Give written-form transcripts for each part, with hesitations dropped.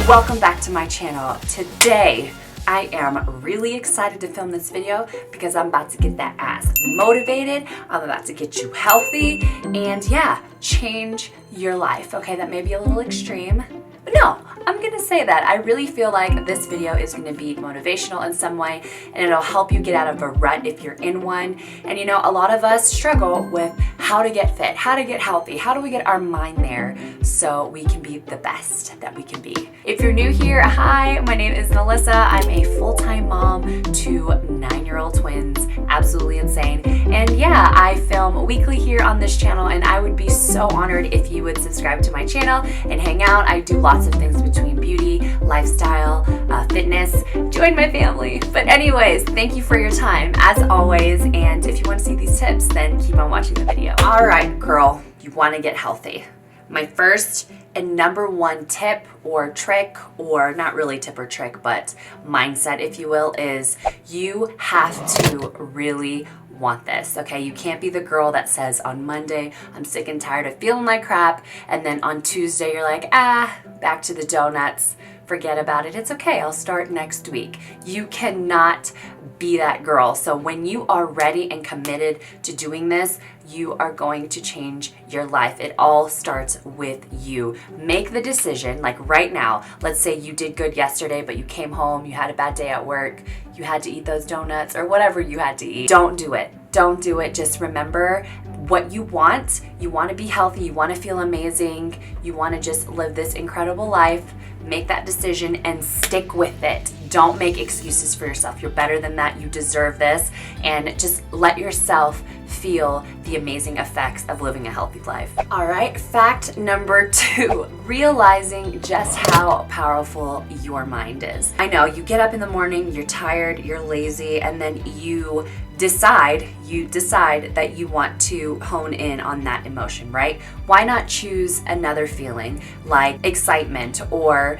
Welcome back to my channel. Today, I am really excited to film this video because I'm about to get that ass motivated. I'm about to get you healthy and yeah, change your life. Okay, that may be a little extreme, but no, I'm gonna say that. I really feel like this video is gonna be motivational in some way and it'll help you get out of a rut if you're in one. And you know, a lot of us struggle with how to get fit, how to get healthy, how do we get our mind there so we can be the best that we can be. If you're new here, hi, my name is Melissa. I'm a full-time mom to 9-year-old twins, absolutely insane. And yeah, I film weekly here on this channel and I would be so honored if you would subscribe to my channel and hang out. I do lots of things between beauty, lifestyle, fitness. Join my family. But anyways, thank you for your time as always. And if you want to see these tips, then keep on watching the video. All right, girl, you want to get healthy. My first and number one tip or trick, or not really tip or trick, but mindset, if you will, is you have to really want this, okay? You can't be the girl that says on Monday, I'm sick and tired of feeling like crap, and then on Tuesday you're like, back to the donuts, forget about it, it's okay, I'll start next week. You cannot be that girl. So when you are ready and committed to doing this, you are going to change your life. It all starts with you. Make the decision, like right now, let's say you did good yesterday, but you came home, you had a bad day at work, you had to eat those donuts or whatever you had to eat. Don't do it. Don't do it. Just remember what you want. You want to be healthy. You want to feel amazing. You want to just live this incredible life. Make that decision and stick with it. Don't make excuses for yourself. You're better than that. You deserve this. And just let yourself feel the amazing effects of living a healthy life. All right, fact number 2, realizing just how powerful your mind is. I know you get up in the morning, you're tired, you're lazy, and then you decide that you want to hone in on that emotion, right? Why not choose another feeling like excitement or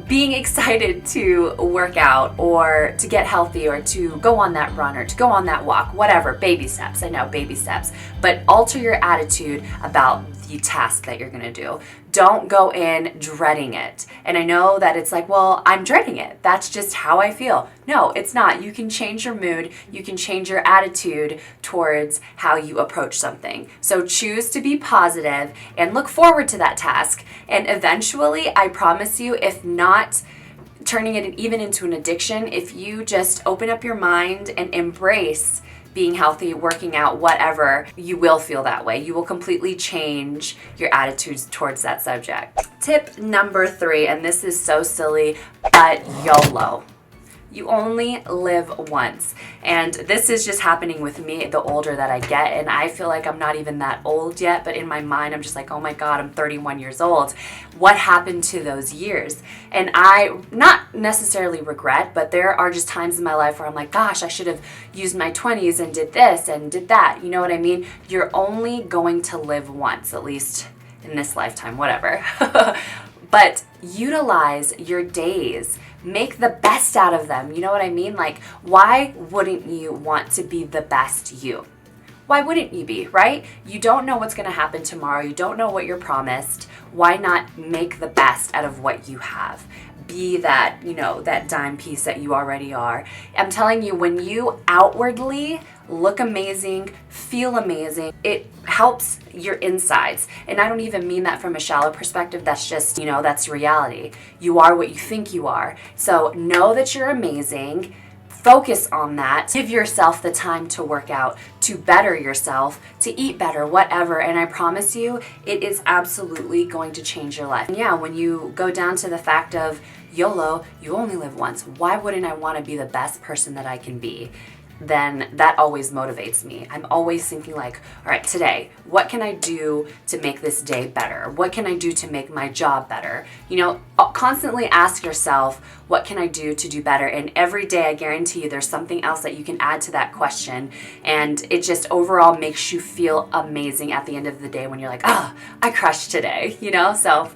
being excited to work out or to get healthy or to go on that run or to go on that walk, whatever, baby steps. I know, baby steps, but alter your attitude about the task that you're gonna do. Don't go in dreading it. And I know that it's like, well, I'm dreading it. That's just how I feel. No, it's not. You can change your mood. You can change your attitude towards how you approach something. So choose to be positive and look forward to that task. And eventually, I promise you, if not turning it even into an addiction, if you just open up your mind and embrace being healthy, working out, whatever, you will feel that way. You will completely change your attitudes towards that subject. Tip number 3, and this is so silly, but YOLO. You only live once. And this is just happening with me the older that I get, and I feel like I'm not even that old yet, but in my mind I'm just like, oh my God, I'm 31 years old. What happened to those years? And I not necessarily regret, but there are just times in my life where I'm like, gosh, I should have used my 20s and did this and did that. You know what I mean? You're only going to live once, at least in this lifetime, whatever. But utilize your days. Make the best out of them. You know what I mean? Like, why wouldn't you want to be the best you? Why wouldn't you be, right? You don't know what's going to happen tomorrow. You don't know what you're promised. Why not make the best out of what you have? Be that, you know, that dime piece that you already are. I'm telling you, when you outwardly look amazing, feel amazing, it helps your insides. And I don't even mean that from a shallow perspective. That's just, you know, that's reality. You are what you think you are. So know that you're amazing. Focus on that. Give yourself the time to work out, to better yourself, to eat better, whatever. And I promise you, it is absolutely going to change your life. And yeah, when you go down to the fact of YOLO, you only live once. Why wouldn't I want to be the best person that I can be? Then that always motivates me. I'm always thinking like, all right, today, what can I do to make this day better? What can I do to make my job better? You know, constantly ask yourself, what can I do to do better? And every day, I guarantee you, there's something else that you can add to that question. And it just overall makes you feel amazing at the end of the day when you're like, oh, I crushed today, you know? So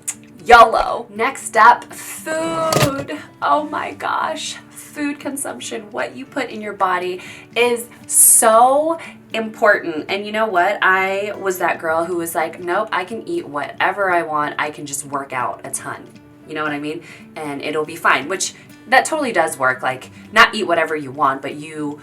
YOLO. Next up, food. Oh my gosh. Food consumption, what you put in your body is so important. And you know what? I was that girl who was like, nope, I can eat whatever I want. I can just work out a ton. You know what I mean? And it'll be fine, which that totally does work. Like, not eat whatever you want, but you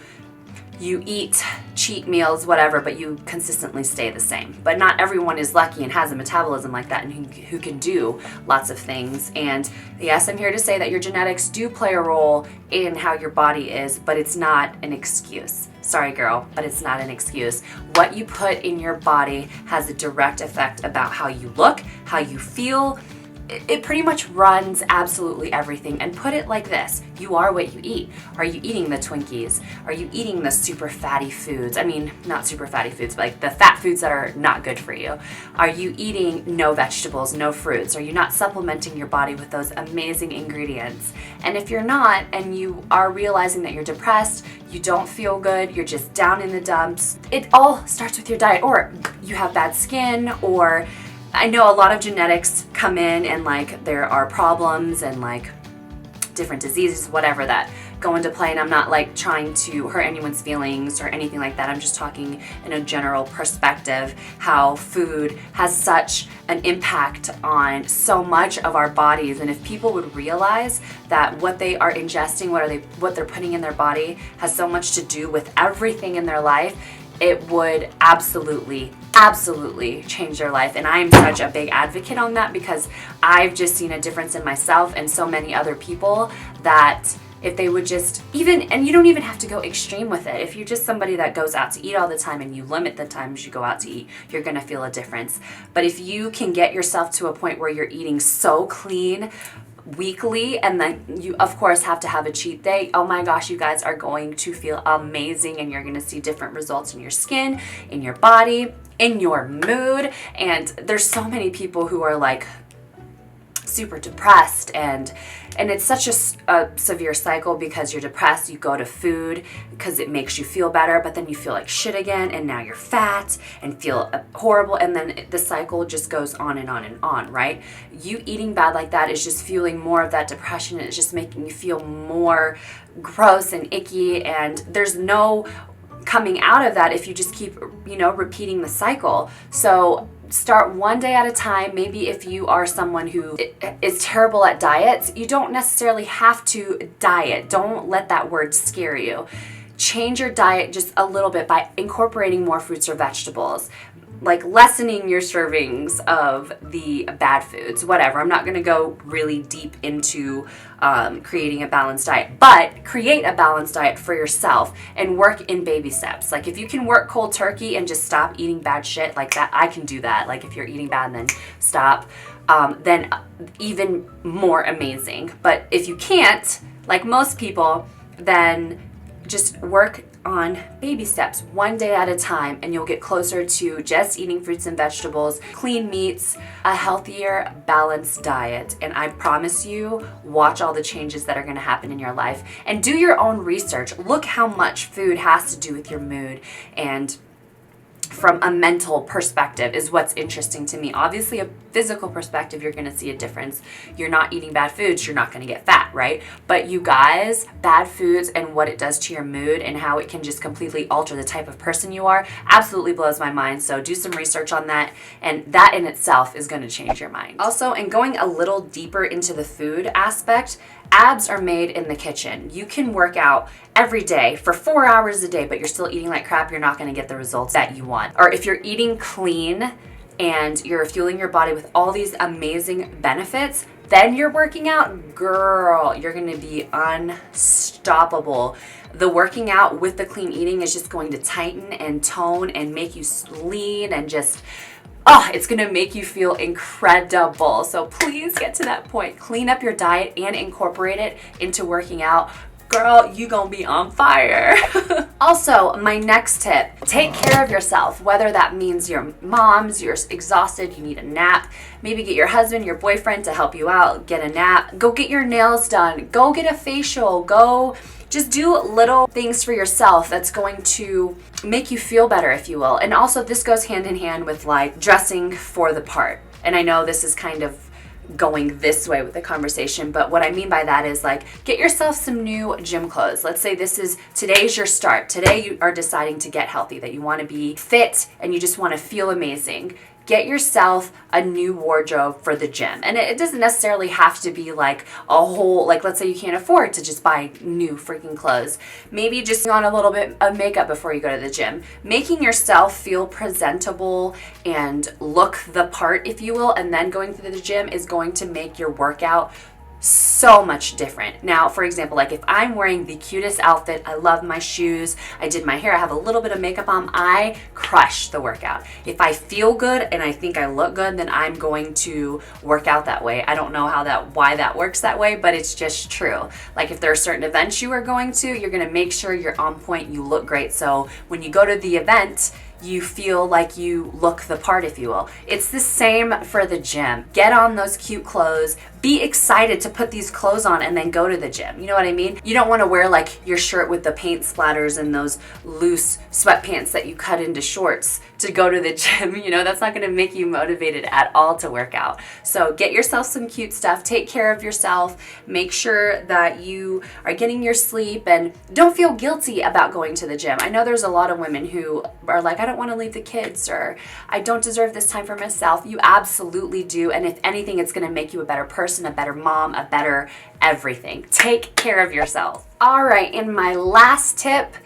eat cheat meals, whatever, but you consistently stay the same. But not everyone is lucky and has a metabolism like that and who can do lots of things. And yes, I'm here to say that your genetics do play a role in how your body is, but it's not an excuse. Sorry, girl, but it's not an excuse. What you put in your body has a direct effect about how you look, how you feel. It pretty much runs absolutely everything. And put it like this: you are what you eat. Are you eating the Twinkies? Are you eating the super fatty foods? I mean, not super fatty foods, but like the fat foods that are not good for you. Are you eating no vegetables, no fruits? Are you not supplementing your body with those amazing ingredients? And if you're not, and you are realizing that you're depressed, you don't feel good, you're just down in the dumps, it all starts with your diet. Or you have bad skin, or I know a lot of genetics come in and like there are problems and like different diseases, whatever, that go into play. And I'm not like trying to hurt anyone's feelings or anything like that. I'm just talking in a general perspective, how food has such an impact on so much of our bodies. And if people would realize that what they are ingesting, what they're putting in their body has so much to do with everything in their life, it would absolutely change their life. And I'm such a big advocate on that, because I've just seen a difference in myself and so many other people, that if they would just and you don't even have to go extreme with it. If you're just somebody that goes out to eat all the time and you limit the times you go out to eat, you're gonna feel a difference. But if you can get yourself to a point where you're eating so clean weekly, and then you of course have to have a cheat day, oh my gosh, you guys are going to feel amazing, and you're going to see different results in your skin, in your body, in your mood. And there's so many people who are like super depressed, and it's such a severe cycle, because you're depressed, you go to food because it makes you feel better, but then you feel like shit again, and now you're fat and feel horrible, and then the cycle just goes on and on and on, right? You eating bad like that is just fueling more of that depression, and it's just making you feel more gross and icky, and there's no coming out of that if you just keep, repeating the cycle. So start one day at a time. Maybe if you are someone who is terrible at diets, you don't necessarily have to diet. Don't let that word scare you. Change your diet just a little bit by incorporating more fruits or vegetables, like lessening your servings of the bad foods, whatever. I'm not going to go really deep into creating a balanced diet, but create a balanced diet for yourself and work in baby steps. Like if you can work cold turkey and just stop eating bad shit like that, I can do that. Like if you're eating bad and then stop, then even more amazing. But if you can't, like most people, then just work on baby steps, one day at a time, and you'll get closer to just eating fruits and vegetables, clean meats, a healthier, balanced diet. And I promise you, watch all the changes that are going to happen in your life, and do your own research. Look how much food has to do with your mood, and from a mental perspective is what's interesting to me. Obviously, a physical perspective, you're going to see a difference. You're not eating bad foods, you're not going to get fat, right? But you guys, bad foods and what it does to your mood and how it can just completely alter the type of person you are absolutely blows my mind. So do some research on that, and that in itself is going to change your mind. Also, and going a little deeper into the food aspect, abs are made in the kitchen. You can work out every day for 4 hours a day, but you're still eating like crap, you're not going to get the results that you want. Or if you're eating clean and you're fueling your body with all these amazing benefits, then you're working out, girl, you're going to be unstoppable. The working out with the clean eating is just going to tighten and tone and make you lean, and just it's going to make you feel incredible. So please get to that point. Clean up your diet and incorporate it into working out. Girl, you gonna be on fire. Also, my next tip, take care of yourself, whether that means you're exhausted, you need a nap. Maybe get your husband, your boyfriend to help you out, get a nap. Go get your nails done. Go get a facial. Go just do little things for yourself that's going to make you feel better, if you will. And also, this goes hand in hand with like dressing for the part. And I know this is kind of going this way with the conversation, but what I mean by that is like, get yourself some new gym clothes. Let's say today's your start. Today you are deciding to get healthy, that you want to be fit and you just want to feel amazing. get yourself a new wardrobe for the gym. And it doesn't necessarily have to be like a whole, like let's say you can't afford to just buy new freaking clothes. Maybe just on a little bit of makeup before you go to the gym. Making yourself feel presentable and look the part, if you will, and then going to the gym is going to make your workout so much different. Now, for example, like if I'm wearing the cutest outfit, I love my shoes, I did my hair, I have a little bit of makeup on, I crush the workout. If I feel good and I think I look good, then I'm going to work out that way. I don't know why that works that way, but it's just true. Like if there are certain events you are going to, you're going to make sure you're on point, you look great. So when you go to the event, you feel like you look the part, if you will. It's the same for the gym. Get on those cute clothes. Be excited to put these clothes on and then go to the gym. You know what I mean? You don't want to wear like your shirt with the paint splatters and those loose sweatpants that you cut into shorts to go to the gym. You know, that's not going to make you motivated at all to work out. So get yourself some cute stuff. Take care of yourself. Make sure that you are getting your sleep and don't feel guilty about going to the gym. I know there's a lot of women who are like, I don't want to leave the kids, or I don't deserve this time for myself. You absolutely do. And if anything, it's going to make you a better person, a better mom, a better everything. Take care of yourself. All right, and my last tip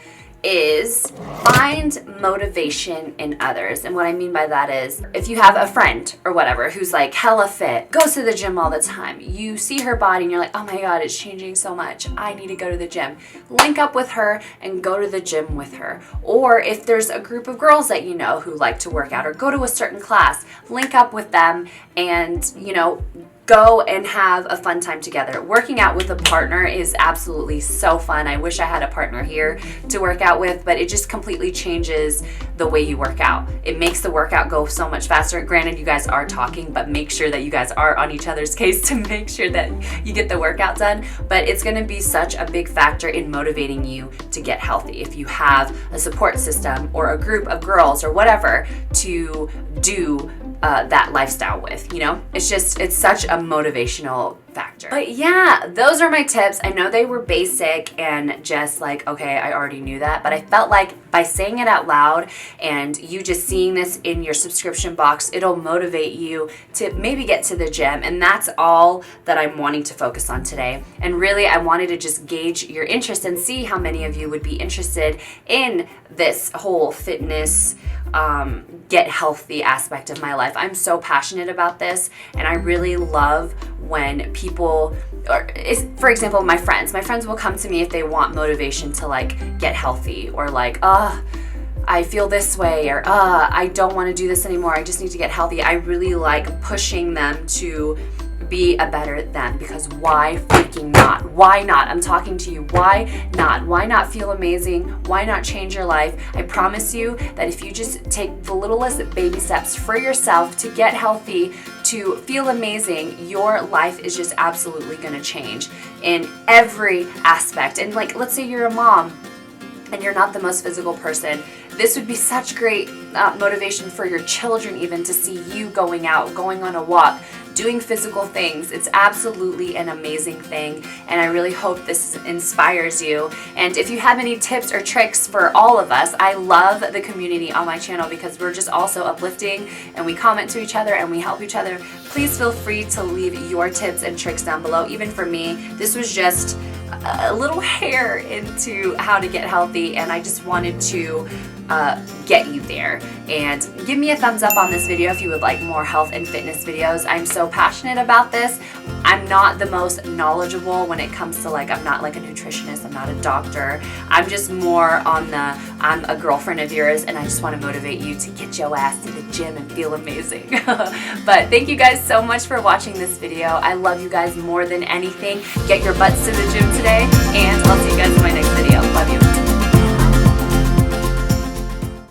is find motivation in others. And what I mean by that is if you have a friend or whatever who's like hella fit, goes to the gym all the time, you see her body and you're like, oh my God, it's changing so much, I need to go to the gym. Link up with her and go to the gym with her. Or if there's a group of girls that you know who like to work out or go to a certain class, link up with them and, you know, go and have a fun time together. Working out with a partner is absolutely so fun. I wish I had a partner here to work out with, but it just completely changes the way you work out. It makes the workout go so much faster. Granted, you guys are talking, but make sure that you guys are on each other's case to make sure that you get the workout done. But it's going to be such a big factor in motivating you to get healthy. If you have a support system or a group of girls or whatever to do that lifestyle with, you know, it's such a motivational factor. But yeah, those are my tips. I know they were basic and just like, okay, I already knew that, but I felt like by saying it out loud and you just seeing this in your subscription box, it'll motivate you to maybe get to the gym. And that's all that I'm wanting to focus on today. And really, I wanted to just gauge your interest and see how many of you would be interested in this whole fitness, get healthy aspect of my life. I'm so passionate about this, and I really love when people, for example, my friends will come to me if they want motivation to like get healthy, or like, I feel this way, or I don't want to do this anymore, I just need to get healthy. I really like pushing them to be a better them, because why freaking not? Why not? I'm talking to you. Why not? Why not feel amazing? Why not change your life? I promise you that if you just take the littlest baby steps for yourself to get healthy, to feel amazing, your life is just absolutely going to change in every aspect. And like, let's say you're a mom and you're not the most physical person. This would be such great motivation for your children even to see you going out, going on a walk, doing physical things. It's absolutely an amazing thing, and I really hope this inspires you. And if you have any tips or tricks for all of us, I love the community on my channel because we're just also uplifting and we comment to each other and we help each other. Please feel free to leave your tips and tricks down below. Even for me, this was just a little hair into how to get healthy, and I just wanted to get you there. And give me a thumbs up on this video if you would like more health and fitness videos. I'm so passionate about this. I'm not the most knowledgeable when it comes to like, I'm not like a nutritionist, I'm not a doctor. I'm just more on the, I'm a girlfriend of yours and I just want to motivate you to get your ass to the gym and feel amazing. But thank you guys so much for watching this video. I love you guys more than anything. Get your butts to the gym today, and I'll see you guys in my next video. Love you.